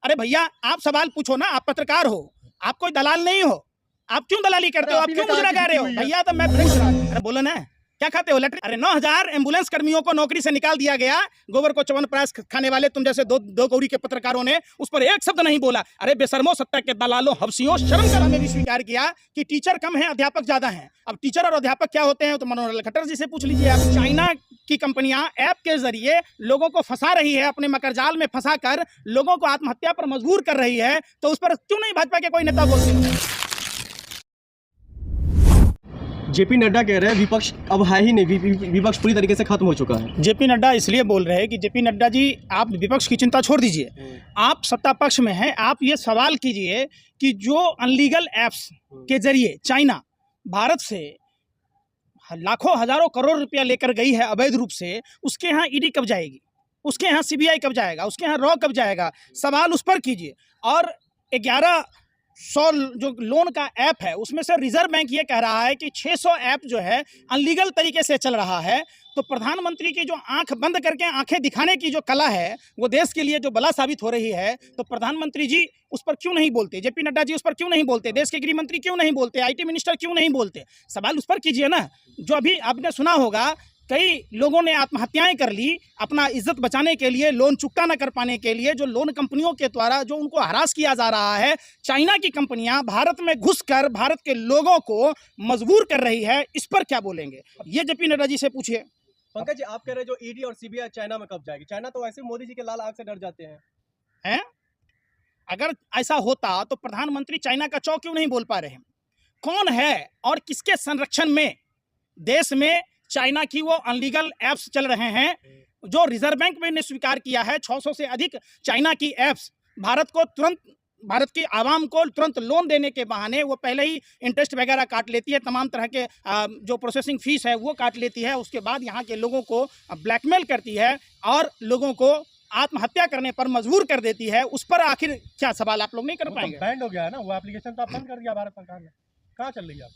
अरे भैया आप सवाल पूछो ना, आप पत्रकार हो, आप कोई दलाल नहीं हो, आप क्यों दलाली करते हो, आप क्यों मुझे लगा रहे हो? भैया तो मैं पूछ रहा हूँ, अरे बोलो ना क्या खाते हो लटरी? अरे 9,000 एम्बुलेंस कर्मियों को नौकरी से निकाल दिया गया, गोबर को च्यवनप्राश खाने वाले तुम जैसे दो कौड़ी के पत्रकारों ने उस पर एक शब्द नहीं बोला। अरे बेशर्मो, सत्ता के दलालों, हवसियों, शर्म कर हमें भी स्वीकार किया कि टीचर कम है अध्यापक ज्यादा हैं। अब टीचर और अध्यापक क्या होते हैं तो मनोहर खट्टर जी से पूछ लीजिए आप। चाइना की कंपनियां ऐप के जरिए लोगों को फंसा रही है, अपने मकरजाल में फंसा कर लोगों को आत्महत्या पर मजबूर कर रही है, तो उस पर क्यों नहीं भाजपा के कोई नेता बोलते? जेपी नड्डा कह रहे हैं विपक्ष अब है ही नहीं, विपक्ष पूरी तरीके से खत्म हो चुका है। जेपी नड्डा इसलिए बोल रहे हैं कि जेपी नड्डा जी आप विपक्ष की चिंता छोड़ दीजिए, आप सत्ता पक्ष में हैं, आप ये सवाल कीजिए कि जो अनलीगल ऐप्स के जरिए चाइना भारत से लाखों हजारों करोड़ रुपया लेकर गई है अवैध रूप से, उसके यहाँ ईडी कब जाएगी, उसके यहाँ सीबीआई कब जाएगा, उसके यहाँ रॉ कब जाएगा, सवाल उस पर कीजिए। और 1100 जो लोन का ऐप है उसमें से रिजर्व बैंक ये कह रहा है कि 600 ऐप जो है अनलीगल तरीके से चल रहा है। तो प्रधानमंत्री की जो आंख बंद करके आंखें दिखाने की जो कला है वो देश के लिए जो बला साबित हो रही है, तो प्रधानमंत्री जी उस पर क्यों नहीं बोलते, जेपी नड्डा जी उस पर क्यों नहीं बोलते, देश के गृह मंत्री क्यों नहीं बोलते, आईटी मिनिस्टर क्यों नहीं बोलते? सवाल उस पर कीजिए ना। जो अभी आपने सुना होगा कई लोगों ने आत्महत्याएं कर ली अपना इज्जत बचाने के लिए, लोन चुकता न कर पाने के लिए, जो लोन कंपनियों के द्वारा जो उनको हरास किया जा रहा है। चाइना की कंपनियां भारत में घुसकर भारत के लोगों को मजबूर कर रही है, इस पर क्या बोलेंगे? ये जेपी नड्डा जी से पूछिए। पंकज जी आप कह रहे हैं जो ईडी और सीबीआई चाइना में कब जाएगी? चाइना तो वैसे मोदी जी के लाल आग से डर जाते हैं। अगर ऐसा होता तो प्रधानमंत्री चाइना का चौ क्यों नहीं बोल पा रहे हैं? कौन है और किसके संरक्षण में देश में चाइना की वो अनलीगल ऐप्स चल रहे हैं? जो रिजर्व बैंक ने स्वीकार किया है 600 से अधिक चाइना की ऐप्स भारत की आवाम को तुरंत लोन देने के बहाने वो पहले ही इंटरेस्ट वगैरह काट लेती है, तमाम तरह के जो प्रोसेसिंग फीस है वो काट लेती है, उसके बाद यहाँ के लोगों को ब्लैकमेल करती है और लोगों को आत्महत्या करने पर मजबूर कर देती है। उस पर आखिर क्या सवाल आप लोग नहीं कर पाएंगे? बैंड हो गया है ना वो एप्लीकेशन, तो आप बंद कर दिया भारत सरकार ने। कहाँ चल रही है?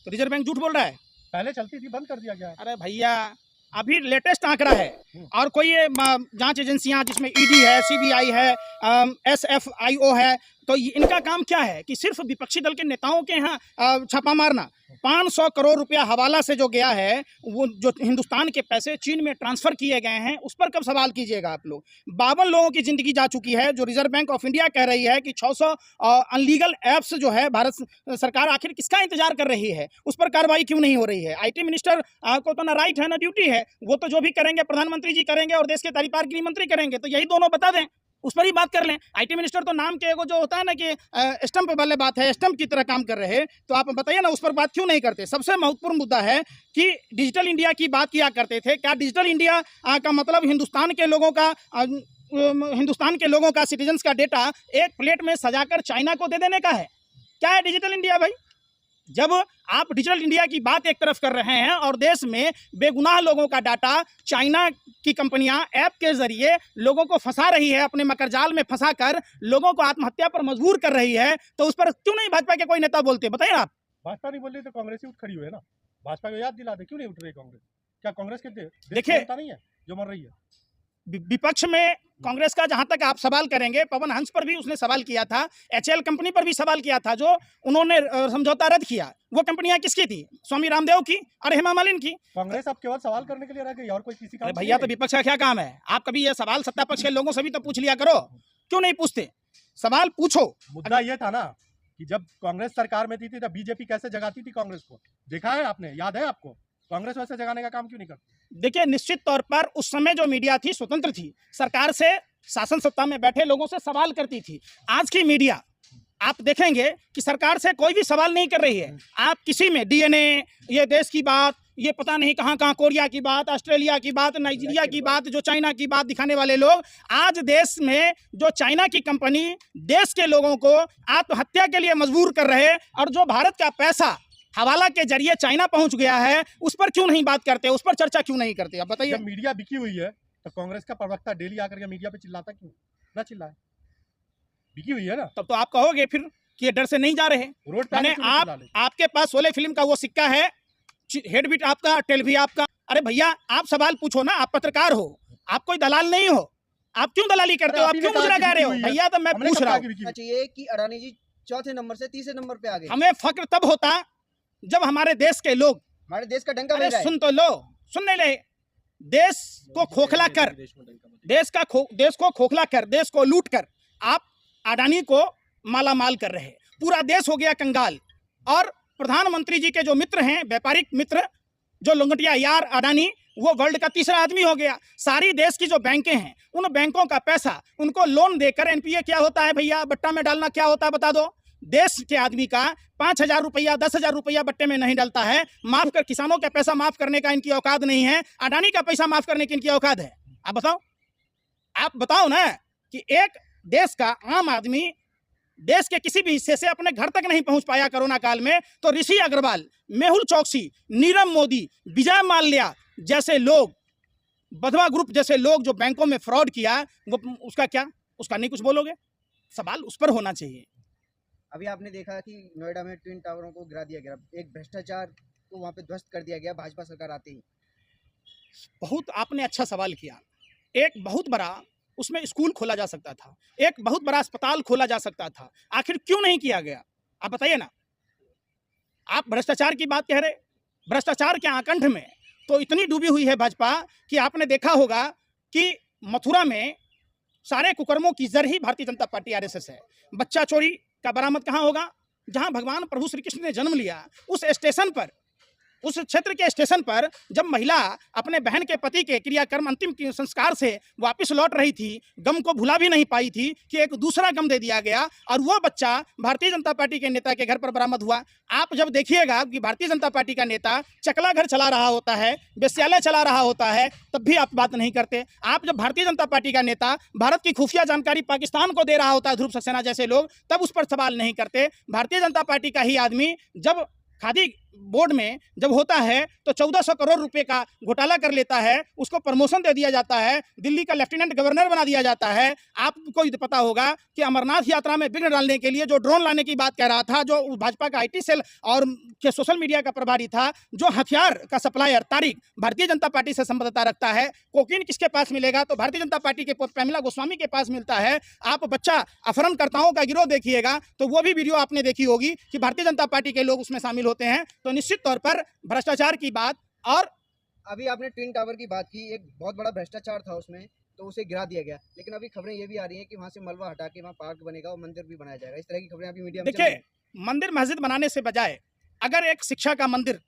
तो रिजर्व बैंक झूठ बोल रहा है? पहले चलती थी, बंद कर दिया गया। अरे भैया अभी लेटेस्ट आंकड़ा है और कोई ये जांच एजेंसियां जिसमें ईडी है, सीबीआई है, एसएफआईओ है, तो इनका काम क्या है कि सिर्फ विपक्षी दल के नेताओं के यहाँ छापा मारना। 500 करोड़ रुपया हवाला से जो गया है, वो जो हिंदुस्तान के पैसे चीन में ट्रांसफर किए गए हैं, उस पर कब सवाल कीजिएगा आप लोग? 52 लोगों की जिंदगी जा चुकी है। जो रिजर्व बैंक ऑफ इंडिया कह रही है कि 600 अनलीगल ऐप्स जो है भारत सरकार आखिर किसका इंतजार कर रही है, उस पर कार्रवाई क्यों नहीं हो रही है? आईटी मिनिस्टर को तो ना राइट है ना ड्यूटी है, वो तो जो भी करेंगे प्रधानमंत्री जी करेंगे और देश के तारीपार गृह मंत्री करेंगे, तो यही दोनों बता दें, उस पर ही बात कर लें। आईटी मिनिस्टर तो नाम के एगो जो होता है ना कि स्टंप वाले बात है, स्टंप की तरह काम कर रहे हैं, तो आप बताइए ना उस पर बात क्यों नहीं करते? सबसे महत्वपूर्ण मुद्दा है कि डिजिटल इंडिया की बात किया करते थे। क्या डिजिटल इंडिया का मतलब हिंदुस्तान के लोगों का सिटीजन्स का डेटा एक प्लेट में सजाकर चाइना को दे देने का है? क्या है डिजिटल इंडिया भाई? जब आप डिजिटल इंडिया की बात एक तरफ कर रहे हैं और देश में बेगुनाह लोगों का डाटा चाइना की कंपनियां ऐप के जरिए लोगों को फंसा रही है, अपने मकरजाल में फंसाकर लोगों को आत्महत्या पर मजबूर कर रही है, तो उस पर क्यों नहीं भाजपा के कोई नेता बोलते? बताइए आप। भाजपा नहीं बोल रही तो कांग्रेस ही उठ खड़ी हुई है ना। भाजपा को याद दिला दे, क्यों नहीं उठ रही कांग्रेस? क्या कांग्रेस के देखिए नहीं है जो मर रही है? विपक्ष में कांग्रेस का जहां तक आप सवाल करेंगे, पवन हंस पर भी उसने सवाल किया था, एचएल कंपनी पर भी सवाल किया था, जो उन्होंने समझौता रद्द किया, वो कंपनियां किसकी थी? स्वामी रामदेव की और हेमा मालिनी की। कांग्रेस अब केवल सवाल करने के लिए रह गई और कोई किसी का? भैया तो विपक्ष का क्या काम है? आप कभी ये सवाल सत्ता पक्ष के लोगों से भी तो पूछ लिया करो, क्यों नहीं पूछते? सवाल पूछो। मुद्दा ये था ना कि जब कांग्रेस सरकार में थी तब बीजेपी कैसे जगाती थी कांग्रेस को, देखा है आपने? याद है आपको? कांग्रेस वैसे जगाने का काम क्यों नहीं करती? देखिए निश्चित तौर पर उस समय जो मीडिया थी स्वतंत्र थी, सरकार से, शासन सत्ता में बैठे लोगों से सवाल करती थी। आज की मीडिया आप देखेंगे कि सरकार से कोई भी सवाल नहीं कर रही है। आप किसी में डीएनए, ये देश की बात, ये पता नहीं कहाँ कहाँ, कोरिया की बात, ऑस्ट्रेलिया की बात, नाइजीरिया की बात, जो चाइना की बात दिखाने वाले लोग, आज देश में जो चाइना की कंपनी देश के लोगों को आत्महत्या के लिए मजबूर कर रहे, और जो भारत का पैसा हवाला के जरिए चाइना पहुंच गया है, उस पर क्यों नहीं बात करते? उस पर चर्चा क्यों नहीं करते? आप बताइए। जब मीडिया बिकी हुई है तो कांग्रेस का प्रवक्ता डेली आकर के मीडिया पे चिल्लाता क्यों ना? चिल्लाए, बिकी हुई है ना। तब तो आप कहोगे फिर कि ये डर से नहीं जा रहे। रोड पे आपके पास शोले फिल्म का वो सिक्का है, हेड बीट आपका, टेल भी आपका। अरे भैया आप सवाल पूछो ना, आप पत्रकार हो, आप कोई दलाल नहीं हो, आप क्यों दलाली करते हो? आप अभी क्यों भी कहा मुजरा कि गा रहे हो? बिकी हुई है। भैया तो मैं हमने पूछ कब रहा कहा हूँ, कि बिकी हुई? चाहिए कि अडानी जी चौथे नंबर से तीसरे नंबर पे आ गए। हमें फक्र तब होता जब हमारे देश के लोग, हमारे देश का डंका अरे बज रहा है। सुन तो लो, सुन नहीं रहे, देश को खोखला कर, देश को खोखला कर, देश को लूट कर आप अडानी को माला माल कर रहे हैं। पूरा देश हो गया कंगाल। और प्रधानमंत्री जी के जो मित्र हैं, व्यापारिक मित्र, जो लंगटिया यार अडानी, वो वर्ल्ड का तीसरा आदमी हो गया। सारी देश की जो बैंकें हैं, उन बैंकों का पैसा उनको लोन देकर, एनपीए क्या होता है भैया, बट्टा में डालना क्या होता है बता दो। देश के आदमी का 5,000 रुपया 10,000 रुपया बट्टे में नहीं डलता है। माफ कर, किसानों का पैसा माफ करने का इनकी औकात नहीं है, अडानी का पैसा माफ करने की इनकी औकात है। आप बताओ, आप बताओ ना कि एक देश का आम आदमी देश के किसी भी हिस्से से अपने घर तक नहीं पहुंच पाया कोरोना काल में, तो ऋषि अग्रवाल, मेहुल चौकसी, नीरव मोदी, विजय माल्या जैसे लोग, बधवा ग्रुप जैसे लोग जो बैंकों में फ्रॉड किया, वो उसका क्या, उसका नहीं कुछ बोलोगे? सवाल उस पर होना चाहिए। अभी आपने देखा कि नोएडा में ट्विन टावरों को गिरा दिया गया, एक भ्रष्टाचार को वहाँ पे ध्वस्त कर दिया गया भाजपा सरकार आते ही। बहुत आपने अच्छा सवाल किया। एक बहुत बड़ा उसमें स्कूल खोला जा सकता था, एक बहुत बड़ा अस्पताल खोला जा सकता था, आखिर क्यों नहीं किया गया? आप बताइए ना। आप भ्रष्टाचार की बात कह रहे, भ्रष्टाचार के आकंठ में तो इतनी डूबी हुई है भाजपा कि आपने देखा होगा कि मथुरा में सारे कुकर्मों की जड़ ही भारतीय जनता पार्टी आरएसएस है। बच्चा चोरी का बरामद कहाँ होगा? जहाँ भगवान प्रभु श्री कृष्ण ने जन्म लिया, उस स्टेशन पर, उस क्षेत्र के स्टेशन पर जब महिला अपने बहन के पति के क्रियाकर्म अंतिम संस्कार से वापस लौट रही थी, गम को भुला भी नहीं पाई थी कि एक दूसरा गम दे दिया गया, और वो बच्चा भारतीय जनता पार्टी के नेता के घर पर बरामद हुआ। आप जब देखिएगा कि भारतीय जनता पार्टी का नेता चकला घर चला रहा होता है, वेश्यालय चला रहा होता है, तब भी आप बात नहीं करते। आप जब भारतीय जनता पार्टी का नेता भारत की खुफिया जानकारी पाकिस्तान को दे रहा होता है, ध्रुव सक्सेना जैसे लोग, तब उस पर सवाल नहीं करते। भारतीय जनता पार्टी का ही आदमी जब खादी बोर्ड में जब होता है तो 1400 करोड़ रुपए का घोटाला कर लेता है, उसको प्रमोशन दे दिया जाता है, दिल्ली का लेफ्टिनेंट गवर्नर बना दिया जाता है। आपको पता होगा कि अमरनाथ यात्रा में विघ्न डालने के लिए जो ड्रोन लाने की बात कह रहा था, जो भाजपा का आईटी सेल और के सोशल मीडिया का प्रभारी था, जो हथियार का सप्लायर तारिक भारतीय जनता पार्टी से संबद्धता रखता है, कोकीन किसके पास मिलेगा? तो भारतीय जनता पार्टी के प्रमिला गोस्वामी के पास मिलता है। आप बच्चा अपहरणकर्ताओं का गिरोह देखिएगा तो वो भी वीडियो आपने देखी होगी कि भारतीय जनता पार्टी के लोग उसमें शामिल होते हैं। तो निश्चित तौर पर भ्रष्टाचार की बात, और अभी आपने ट्विन टावर की बात की, एक बहुत बड़ा भ्रष्टाचार था उसमें, तो उसे गिरा दिया गया। लेकिन अभी खबरें ये भी आ रही हैं कि वहाँ से मलबा हटा के वहाँ पार्क बनेगा और मंदिर भी बनाया जाएगा। इस तरह की खबरें अभी मीडिया में चल रही देखिए, हैं। मंदिर मस्जिद बनाने से बजाय अगर एक शिक्षा का मंदिर,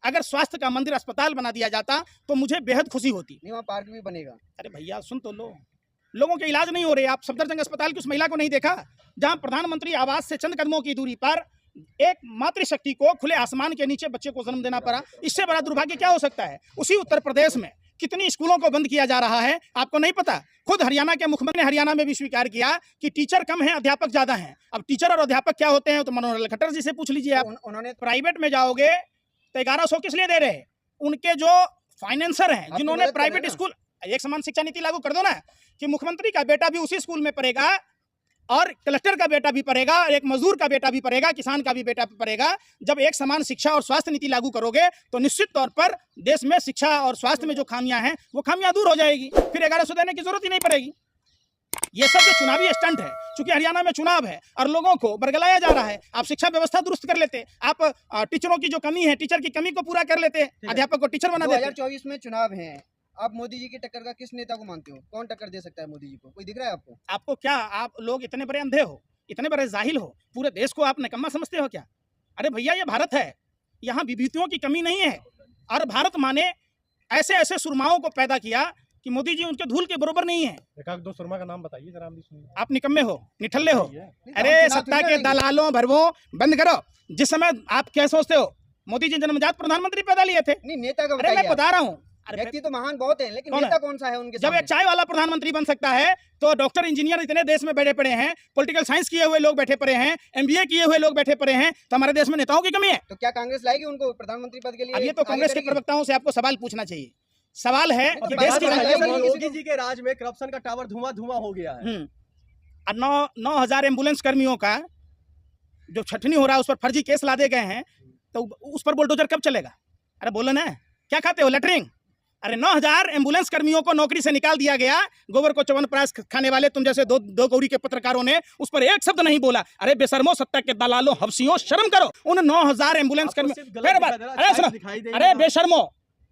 अगर स्वास्थ्य का मंदिर, अस्पताल बना दिया जाता तो मुझे बेहद खुशी होती। नहीं, वहाँ पार्क भी बनेगा। अरे भैया सुन तो लो, लोगों के इलाज नहीं हो रहे। आप सफदरजंग अस्पताल की उस महिला को नहीं देखा जहां प्रधानमंत्री आवास से चंद कदमों की दूरी पर एक मातृशक्ति को खुले आसमान के नीचे बच्चे को जन्म देना पड़ा? इससे बड़ा दुर्भाग्य क्या हो सकता है? उसी उत्तर प्रदेश में कितनी स्कूलों को बंद किया जा रहा है, आपको नहीं पता? खुद हरियाणा के मुख्यमंत्री ने हरियाणा में भी स्वीकार किया कि टीचर कम है, अध्यापक ज्यादा हैं। अब टीचर और अध्यापक क्या होते हैं तो मनोहर लाल खट्टर जी से पूछ लीजिए आप। उन्होंने प्राइवेट में जाओगे तो 1100 किस लिए दे रहे हैं? उनके जो फाइनेंसर हैं, जिन्होंने मदद कर रहे प्राइवेट हैं ना। स्कूल, एक समान शिक्षा नीति लागू कर दो ना कि मुख्यमंत्री का बेटा भी उसी स्कूल में पढ़ेगा, और कलेक्टर का बेटा भी पढ़ेगा, और एक मजदूर का बेटा भी पढ़ेगा, किसान का भी बेटा पढ़ेगा। जब एक समान शिक्षा और स्वास्थ्य नीति लागू करोगे तो निश्चित तौर पर देश में शिक्षा और स्वास्थ्य में जो खामियां हैं वो खामियां दूर हो जाएगी, फिर 1100 देने की जरूरत ही नहीं पड़ेगी। ये सब जो चुनावी स्टंट है, चूंकि हरियाणा में चुनाव है और लोगों को बरगलाया जा रहा है, आप शिक्षा व्यवस्था दुरुस्त कर लेते, आप टीचरों की जो कमी है, टीचर की कमी को पूरा कर लेते, अध्यापक को टीचर बना देते। 2024 में चुनाव है, आप मोदी जी की टक्कर का किस नेता को मानते हो? कौन टक्कर दे सकता है मोदी जी को? कोई दिख रहा है आपको? आपको क्या, आप लोग इतने बड़े अंधे हो, इतने बड़े जाहिल हो, पूरे देश को आप निकम्मा समझते हो क्या? अरे भैया, ये भारत है, यहाँ विभूतियों की कमी नहीं है। और भारत माने ऐसे ऐसे सुरमाओं को पैदा किया कि मोदी जी उनके धूल के बरोबर नहीं है। एक आध दो सुरमा का नाम बताइए जरा, हम भी सुनिए। आप निकम्मे हो, निठल्ले हो। नहीं, अरे हम चुनाव सत्ता थोड़ी के लड़ेंगे। दलालों भरवों बंद करो। जिस समय आप क्या सोचते हो मोदी जी जन्मजात प्रधानमंत्री पैदा लिए थे? नहीं, नेता का अरे मैं बताइए आप। बता रहा हूँ, व्यक्ति तो महान बहुत है, लेकिन कौन है? नेता कौन सा है उनके जब एक सामने? चाय वाला प्रधानमंत्री बन सकता है तो डॉक्टर इंजीनियर इतने देश में बैठे पड़े हैं, पॉलिटिकल साइंस किए हुए लोग बैठे पड़े हैं, एमबीए किए हुए लोग बैठे पड़े हैं, तो हमारे देश में नेताओं की कमी है? तो क्या कांग्रेस लाएगी उनको प्रधानमंत्री पद के लिए? अब ये तो आगे कांग्रेस के करेगी? प्रवक्ताओं से आपको सवाल पूछना चाहिए। सवाल है तो कि बात देश की तो है, राजनीति- लेकिन योगी जी के राज में करप्शन का टावर धुआं धुआं हो गया है। और 9,000 एम्बुलेंस कर्मियों का जो छटनी हो रहा है उस पर फर्जी केस लादे गए हैं, तो उस पर बुलडोजर कब चलेगा? अरे बोलो ना, क्या खाते हो? लेटरिंग? अरे 9,000 एम्बुलेंस कर्मियों को नौकरी से निकाल दिया गया। गोबर को चवन प्राश खाने वाले तुम जैसे दो गौरी के पत्रकारों ने उस पर एक शब्द नहीं बोला। अरे बेशर्मो, सत्ता के दलालों, हफ्सियों, शर्म करो। उन 9,000 एम्बुलेंस कर्मियों, फिर बात, अरे सुनो, अरे बेशर्मो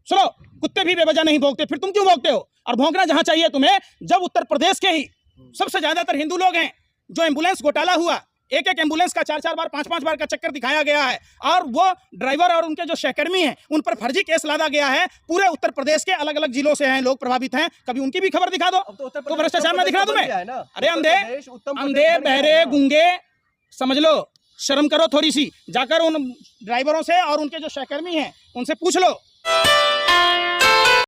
सुनो, कुत्ते भी बेवजह नहीं भौंकते, फिर तुम क्यों भौंकते हो? और भौंकना जहां चाहिए तुम्हें, जब उत्तर प्रदेश के ही सबसे ज्यादातर हिंदू लोग हैं, जो एम्बुलेंस घोटाला हुआ, एक एम्बुलेंस का 4 बार 5 बार का चक्कर दिखाया गया है, और वो ड्राइवर और उनके जो सहकर्मी हैं उन पर फर्जी केस लादा गया है। पूरे उत्तर प्रदेश के अलग अलग जिलों से हैं लोग प्रभावित हैं, कभी उनकी भी खबर दिखा दो। तो भ्रष्टाचार में दिखा तुम्हें? अरे अंधे बहरे गूंगे, समझ लो, शर्म करो थोड़ी सी। जाकर उन ड्राइवरों से और उनके जो सहकर्मी हैं उनसे पूछ लो।